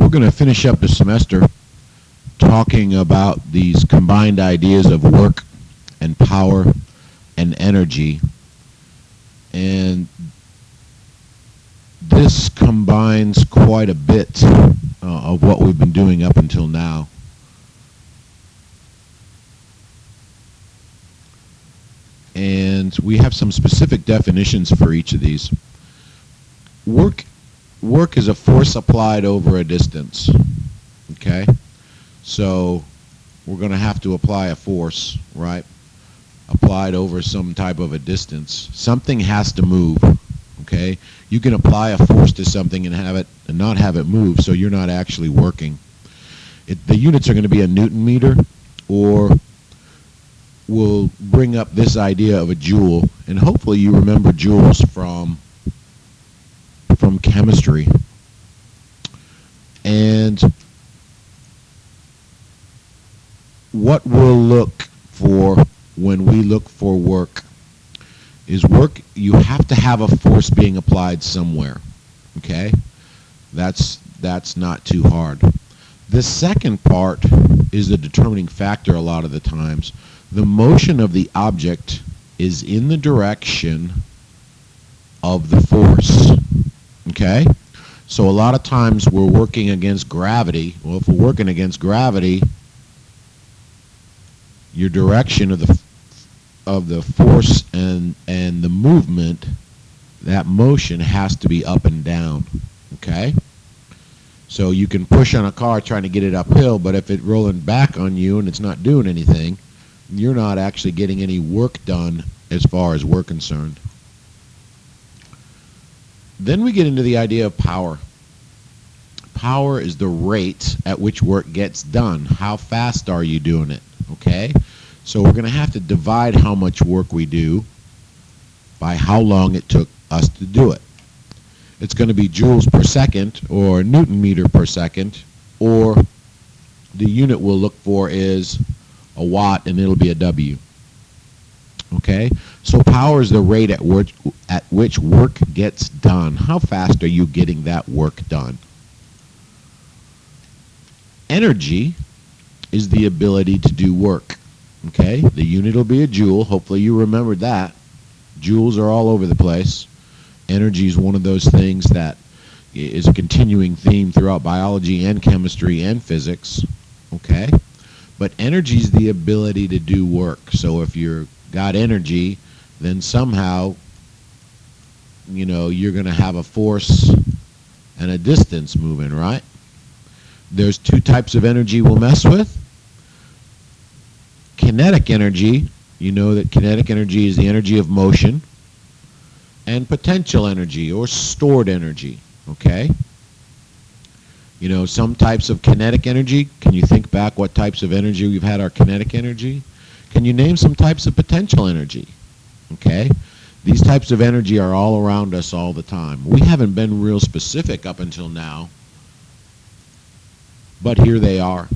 we're going to finish up the semester talking about these combined ideas of work and power and energy. And this combines quite a bit of what we've been doing up until now. And we have some specific definitions for each of these. Work is a force applied over a distance. Okay? So we're going to have to apply a force, right? Applied over some type of a distance. Something has to move. Okay? You can apply a force to something and have it and not have it move, so you're not actually working. The units are going to be a Newton meter, or we'll bring up this idea of a joule, and hopefully you remember joules from chemistry. And what we'll look for when we look for work is work, you have to have a force being applied somewhere. Okay? That's not too hard. The second part is the determining factor a lot of the times. The motion of the object is in the direction of the force. Okay? So a lot of times we're working against gravity. Well, if we're working against gravity, your direction of the force and the movement, that motion has to be up and down. Okay? So you can push on a car trying to get it uphill, but if it's rolling back on you and it's not doing anything, you're not actually getting any work done as far as we're concerned. Then we get into the idea of power. Power is the rate at which work gets done. How fast are you doing it? Okay? So we're going to have to divide how much work we do by how long it took us to do it. It's going to be joules per second or Newton meter per second, or the unit we'll look for is a watt, and it'll be a W. Okay? So power is the rate at which work gets done. How fast are you getting that work done? Energy is the ability to do work. Okay? The unit will be a joule. Hopefully you remembered that. Joules are all over the place. Energy is one of those things that is a continuing theme throughout biology and chemistry and physics. Okay? But energy is the ability to do work. So if you've got energy, then somehow, you're going to have a force and a distance moving, right? There's two types of energy we'll mess with. Kinetic energy, you know that kinetic energy is the energy of motion, and potential energy or stored energy, okay? Some types of kinetic energy. Can you think back what types of energy we've had our kinetic energy? Can you name some types of potential energy? Okay? These types of energy are all around us all the time. We haven't been real specific up until now, but here they are.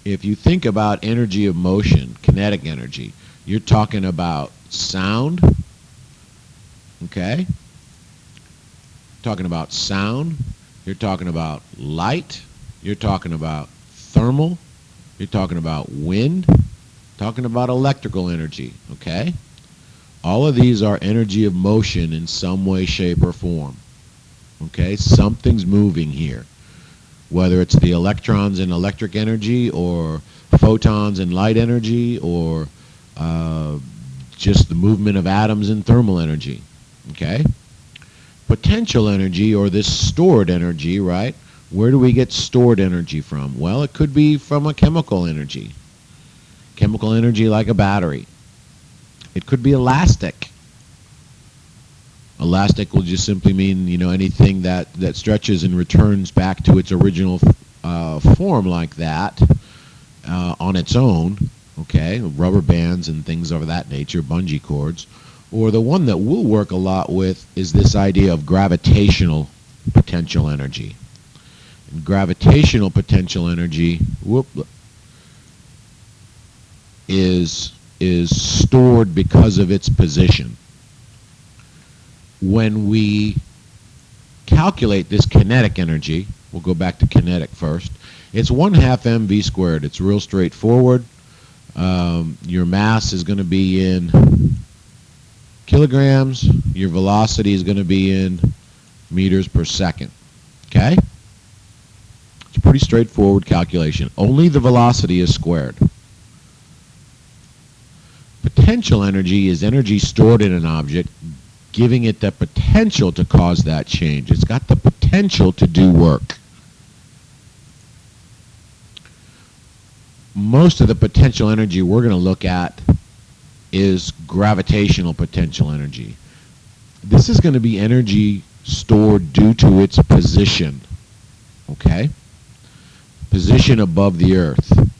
If you think about energy of motion, kinetic energy, you're talking about sound, okay? Talking about sound. You're talking about light. You're talking about thermal. You're talking about wind. Talking about electrical energy, okay? All of these are energy of motion in some way, shape, or form. Okay? Something's moving here. Whether it's the electrons in electric energy, or photons in light energy, or just the movement of atoms in thermal energy. Okay? Potential energy, or this stored energy, right? Where do we get stored energy from? Well, it could be from a chemical energy. Chemical energy like a battery. It could be elastic. Elastic will just simply mean, anything that stretches and returns back to its original form like that on its own. Okay, rubber bands and things of that nature, bungee cords. Or the one that we'll work a lot with is this idea of gravitational potential energy. And gravitational potential energy is stored because of its position. When we calculate this kinetic energy, We'll go back to kinetic first. It's 1/2 mv squared. It's real straightforward. Your mass is going to be in kilograms. Your velocity is going to be in meters per second. Okay? It's a pretty straightforward calculation. Only the velocity is squared. Potential energy is energy stored in an object, giving it the potential to cause that change. It's got the potential to do work. Most of the potential energy we're going to look at is gravitational potential energy. This is going to be energy stored due to its position, okay? Position above the Earth.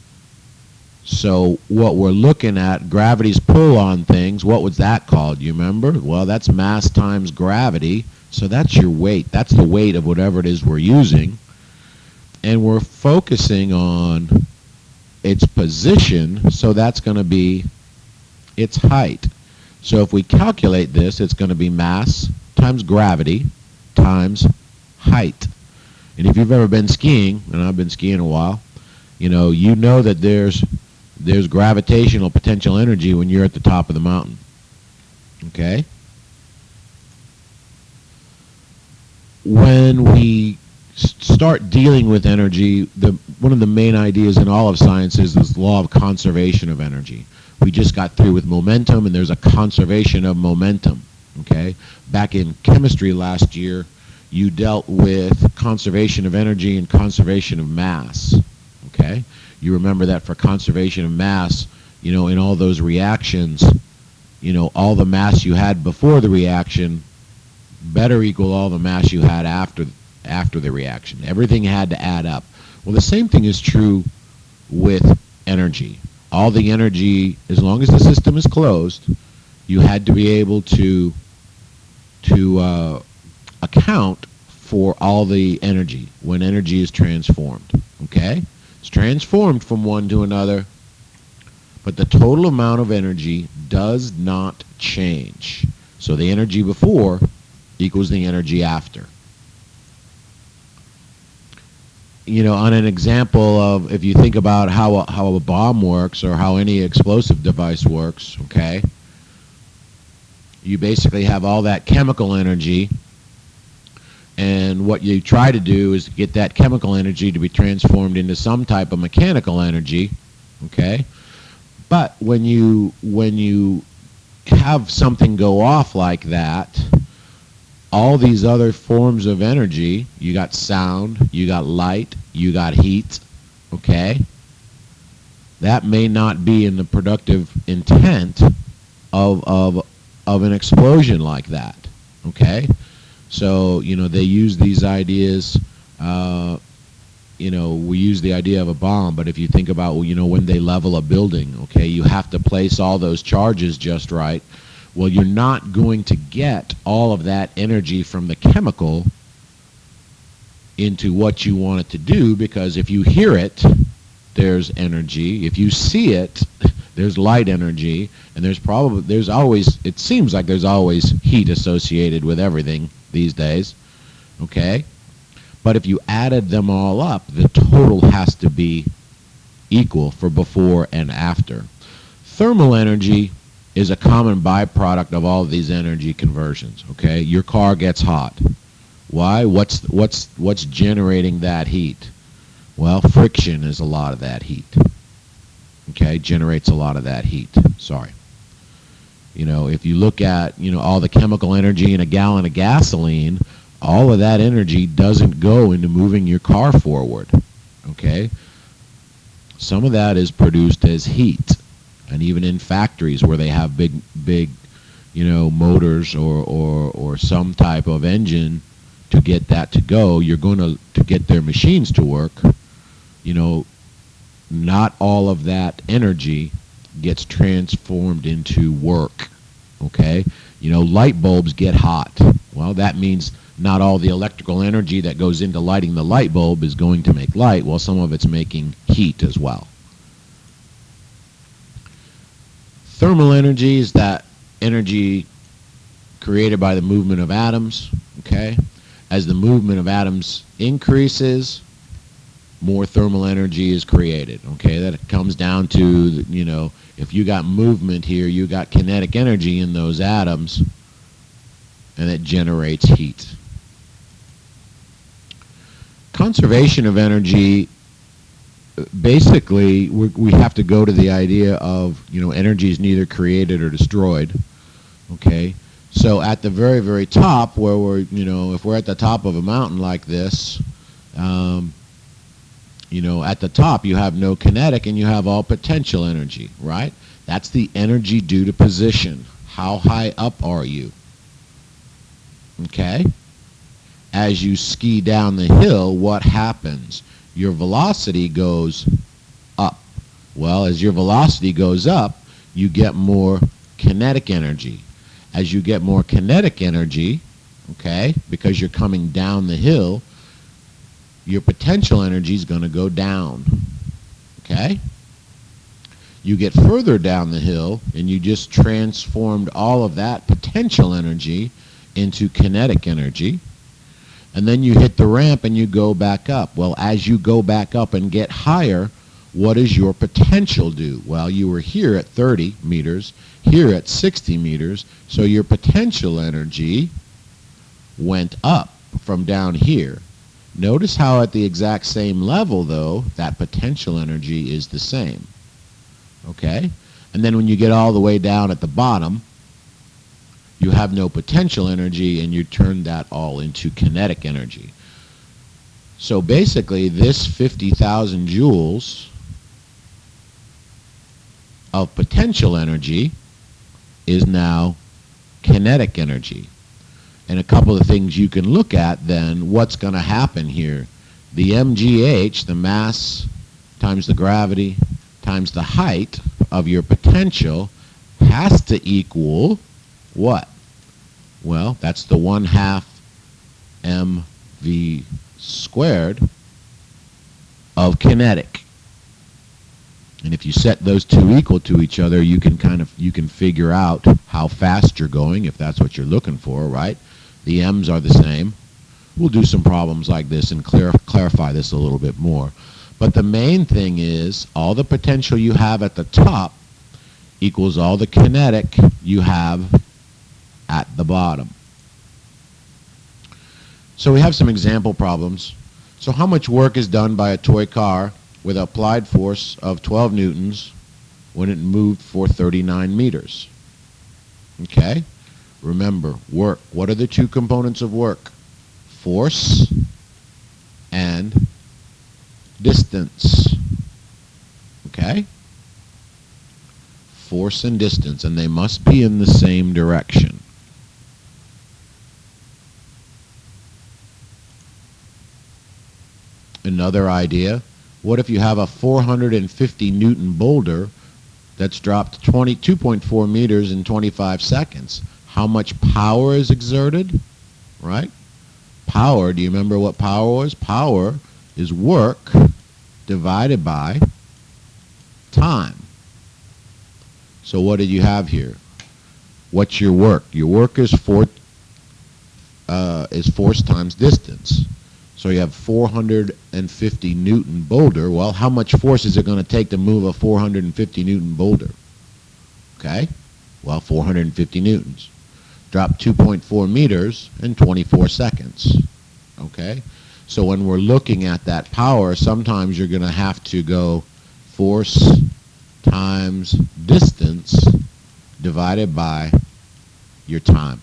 So what we're looking at, gravity's pull on things, what was that called? You remember? Well, that's mass times gravity. So that's your weight. That's the weight of whatever it is we're using. And we're focusing on its position, so that's going to be its height. So if we calculate this, it's going to be mass times gravity times height. And if you've ever been skiing, and I've been skiing a while, you know that there's gravitational potential energy when you're at the top of the mountain. Okay? When we start dealing with energy, one of the main ideas in all of science is this law of conservation of energy. We just got through with momentum, and there's a conservation of momentum. Okay? Back in chemistry last year, you dealt with conservation of energy and conservation of mass. Okay? You remember that for conservation of mass, in all those reactions, all the mass you had before the reaction better equal all the mass you had after the reaction. Everything had to add up. Well, the same thing is true with energy. All the energy, as long as the system is closed, you had to be able to account for all the energy when energy is transformed. Okay? It's transformed from one to another, but the total amount of energy does not change. So the energy before equals the energy after. On an example of, if you think about how a bomb works or how any explosive device works, okay, you basically have all that chemical energy, and what you try to do is get that chemical energy to be transformed into some type of mechanical energy, okay? But when you have something go off like that, all these other forms of energy, you got sound, you got light, you got heat, okay? That may not be in the productive intent of an explosion like that, okay? So, they use these ideas, we use the idea of a bomb, but if you think about, when they level a building, okay, you have to place all those charges just right. Well, you're not going to get all of that energy from the chemical into what you want it to do, because if you hear it, there's energy. If you see it, there's light energy, and it seems like there's always heat associated with everything these days, okay? But if you added them all up, the total has to be equal for before and after. Thermal energy is a common byproduct of all of these energy conversions, okay? Your car gets hot. Why? What's generating that heat? Well, friction is a lot of that heat. Okay, generates a lot of that heat. Sorry. If you look at, all the chemical energy in a gallon of gasoline, all of that energy doesn't go into moving your car forward. Okay? Some of that is produced as heat. And even in factories where they have big motors or some type of engine to get that to go, you're going to get their machines to work. Not all of that energy gets transformed into work. Okay? Light bulbs get hot. Well, that means not all the electrical energy that goes into lighting the light bulb is going to make light. Well, some of it's making heat as well. Thermal energy is that energy created by the movement of atoms, okay? As the movement of atoms increases, more thermal energy is created. Okay, that comes down to, you know, if you got movement here, you got kinetic energy in those atoms, and it generates heat. Conservation of energy, basically, we have to go to the idea of, you know, energy is neither created or destroyed. Okay, so at the very, very top, where we're, you know, if we're at the top of a mountain like this, you know, at the top you have no kinetic and you have all potential energy, right? That's the energy due to position. How high up are you? Okay? As you ski down the hill, what happens? Your velocity goes up. Well, as your velocity goes up, you get more kinetic energy. As you get more kinetic energy, okay, because you're coming down the hill, your potential energy is going to go down. Okay? You get further down the hill, and you just transformed all of that potential energy into kinetic energy. And then you hit the ramp and you go back up. Well, as you go back up and get higher, what does your potential do? Well, you were here at 30 meters, here at 60 meters, so your potential energy went up from down here. Notice how at the exact same level, though, that potential energy is the same. Okay? And then when you get all the way down at the bottom, you have no potential energy, and you turn that all into kinetic energy. So basically, this 50,000 joules of potential energy is now kinetic energy. And a couple of things you can look at then, what's going to happen here. The mgh, the mass times the gravity times the height of your potential, has to equal what? Well, that's the 1/2 mv squared of kinetic. And if you set those two equal to each other, you can figure out how fast you're going, if that's what you're looking for, right? The m's are the same. We'll do some problems like this and clarify this a little bit more. But the main thing is all the potential you have at the top equals all the kinetic you have at the bottom. So we have some example problems. So how much work is done by a toy car with an applied force of 12 newtons when it moved for 39 meters? Okay? Remember, work. What are the two components of work? Force and distance. Okay? Force and distance, and they must be in the same direction. Another idea, what if you have a 450 Newton boulder that's dropped 2.4 meters in 25 seconds? How much power is exerted? Right? Power, do you remember what power was? Power is work divided by time. So what did you have here? What's your work? Your work is force times distance. So you have 450 Newton boulder. Well, how much force is it going to take to move a 450 Newton boulder? Okay? Well, 450 newtons. Drop 2.4 meters in 24 seconds. Okay? So when we're looking at that power, sometimes you're going to have to go force times distance divided by your time.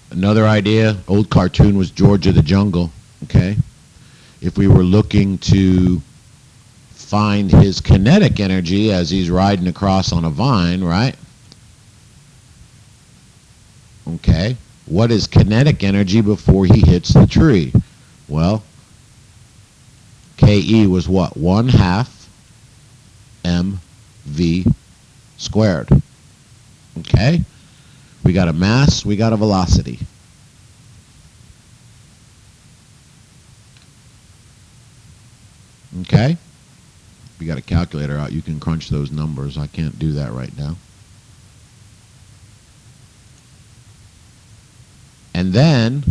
Another idea, old cartoon was George of the Jungle, okay? If we were looking to find his kinetic energy as he's riding across on a vine, right? Okay, what is kinetic energy before he hits the tree? Well, KE was what? 1/2 mv squared. Okay? We got a mass, we got a velocity. Okay? If you got a calculator out, you can crunch those numbers. I can't do that right now. And then,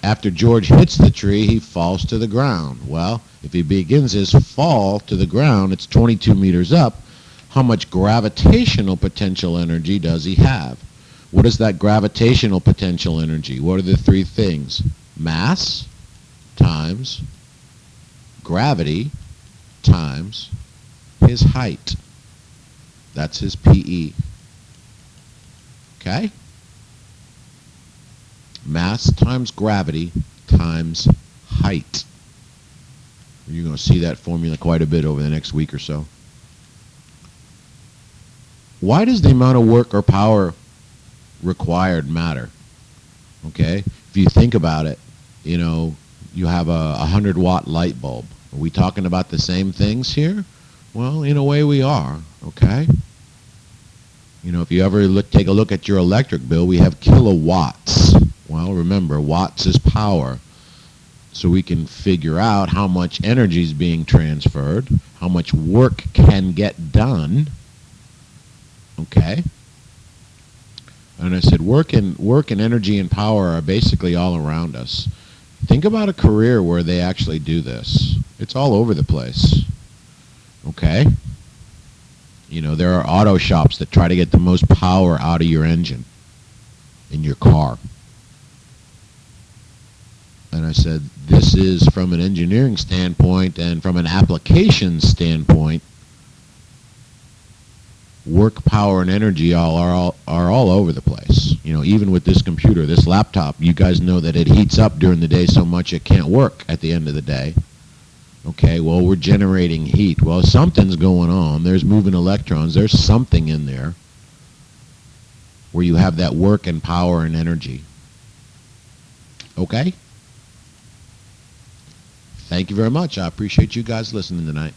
after George hits the tree, he falls to the ground. Well, if he begins his fall to the ground, it's 22 meters up. How much gravitational potential energy does he have? What is that gravitational potential energy? What are the three things? Mass times gravity times his height. That's his PE. Okay? Mass times gravity times height. You're going to see that formula quite a bit over the next week or so. Why does the amount of work or power required matter? Okay? If you think about it, you know, you have a 100-watt light bulb. Are we talking about the same things here? Well, in a way we are, okay? You know, if you ever take a look at your electric bill, we have kilowatts. Well, remember, watts is power. So we can figure out how much energy is being transferred, how much work can get done, okay? And I said work and energy and power are basically all around us. Think about a career where they actually do this. It's all over the place, okay? You know, there are auto shops that try to get the most power out of your engine in your car. And I said, this is from an engineering standpoint and from an application standpoint, work, power, and energy are all over the place. You know, even with this computer, this laptop, you guys know that it heats up during the day so much it can't work at the end of the day. Okay, well, we're generating heat. Well, something's going on. There's moving electrons. There's something in there where you have that work and power and energy. Okay? Thank you very much. I appreciate you guys listening tonight.